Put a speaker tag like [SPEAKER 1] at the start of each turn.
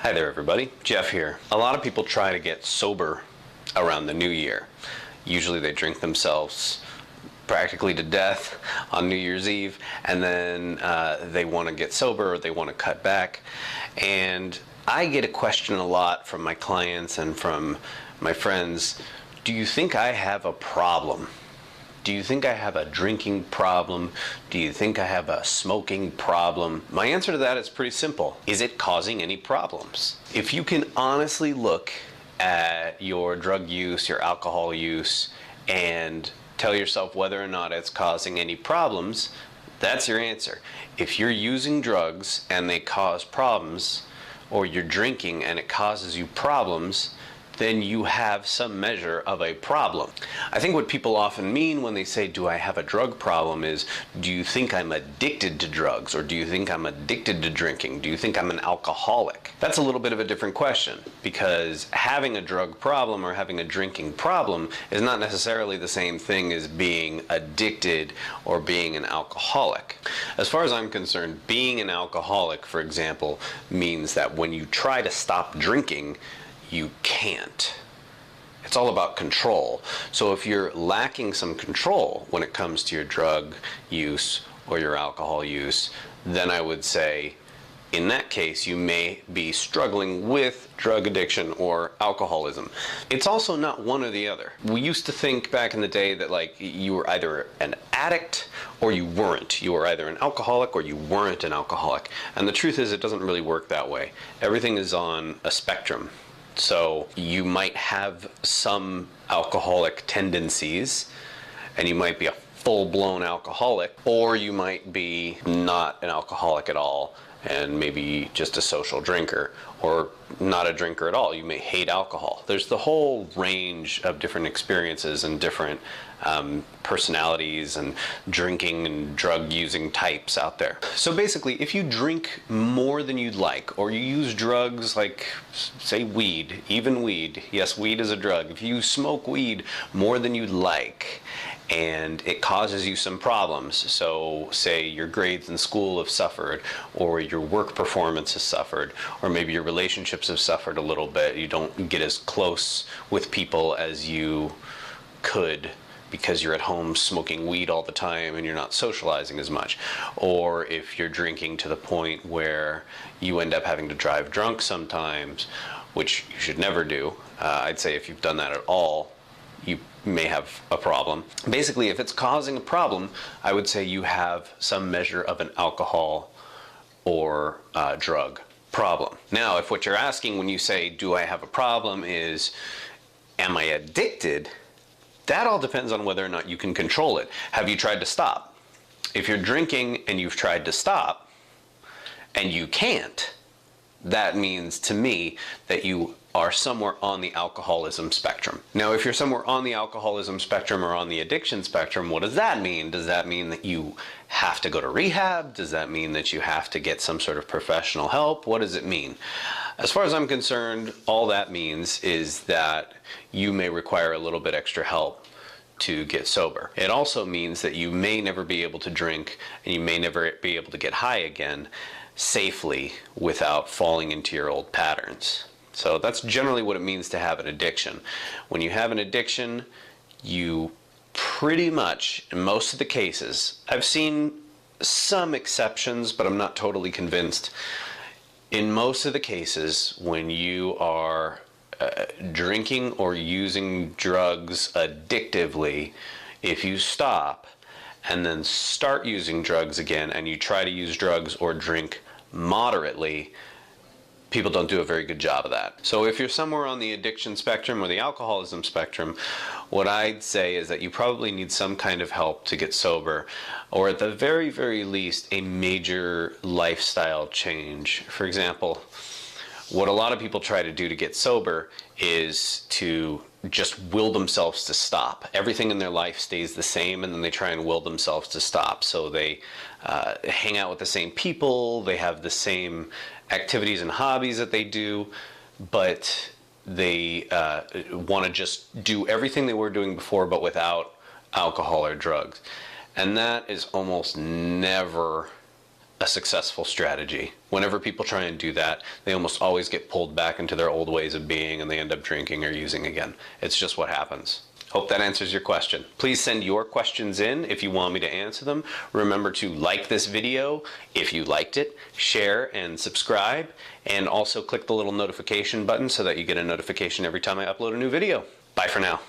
[SPEAKER 1] Hi there everybody, Jeff here. A lot of people try to get sober around the new year. Usually they drink themselves practically to death on New Year's Eve, and then they want to get sober or they want to cut back. And I get a question a lot from my clients and from my friends: do you think I have a problem? Do you think I have a drinking problem? Do you think I have a smoking problem? My answer to that is pretty simple. Is it causing any problems? If you can honestly look at your drug use, your alcohol use, and tell yourself whether or not it's causing any problems, that's your answer. If you're using drugs and they cause problems, or you're drinking and it causes you problems, then you have some measure of a problem. I think what people often mean when they say, do I have a drug problem, is, do you think I'm addicted to drugs? Or do you think I'm addicted to drinking? Do you think I'm an alcoholic? That's a little bit of a different question, because having a drug problem or having a drinking problem is not necessarily the same thing as being addicted or being an alcoholic. As far as I'm concerned, being an alcoholic, for example, means that when you try to stop drinking, you can't. It's all about control. So if you're lacking some control when it comes to your drug use or your alcohol use, then I would say, in that case, you may be struggling with drug addiction or alcoholism. It's also not one or the other. We used to think back in the day that you were either an addict or you weren't. You were either an alcoholic or you weren't an alcoholic. And the truth is, it doesn't really work that way. Everything is on a spectrum. So you might have some alcoholic tendencies, and you might be a full-blown alcoholic, or you might be not an alcoholic at all and maybe just a social drinker, or not a drinker at all. You may hate alcohol. There's the whole range of different experiences and different personalities and drinking and drug using types out there. So basically, if you drink more than you'd like, or you use drugs like, say, weed, even weed, yes, weed is a drug. If you smoke weed more than you'd like, and it causes you some problems, so say your grades in school have suffered, or your work performance has suffered, or maybe your relationships have suffered a little bit, you don't get as close with people as you could because you're at home smoking weed all the time and you're not socializing as much. Or if you're drinking to the point where you end up having to drive drunk sometimes, which you should never do. I'd say if you've done that at all, you may have a problem. Basically, if it's causing a problem, I would say you have some measure of an alcohol or drug problem. Now, if what you're asking when you say, do I have a problem, is, am I addicted? That all depends on whether or not you can control it. Have you tried to stop? If you're drinking and you've tried to stop and you can't, that means to me that you are somewhere on the alcoholism spectrum. Now, if you're somewhere on the alcoholism spectrum or on the addiction spectrum, what does that mean? Does that mean that you have to go to rehab? Does that mean that you have to get some sort of professional help? What does it mean? As far as I'm concerned, all that means is that you may require a little bit extra help to get sober. It also means that you may never be able to drink, and you may never be able to get high again safely without falling into your old patterns. So that's generally what it means to have an addiction. When you have an addiction, you pretty much, in most of the cases, I've seen some exceptions, but I'm not totally convinced. In most of the cases, when you are drinking or using drugs addictively, if you stop and then start using drugs again, and you try to use drugs or drink moderately, people don't do a very good job of that. So if you're somewhere on the addiction spectrum or the alcoholism spectrum, what I'd say is that you probably need some kind of help to get sober, or at the very, very least, a major lifestyle change. For example, what a lot of people try to do to get sober is to just will themselves to stop. Everything in their life stays the same, and then they try and will themselves to stop. So they hang out with the same people, they have the same activities and hobbies that they do, but they want to just do everything they were doing before, but without alcohol or drugs. And that is almost never a successful strategy. Whenever people try and do that, they almost always get pulled back into their old ways of being and they end up drinking or using again. It's just what happens. Hope that answers your question. Please send your questions in if you want me to answer them. Remember to like this video if you liked it, share and subscribe, and also click the little notification button so that you get a notification every time I upload a new video. Bye for now.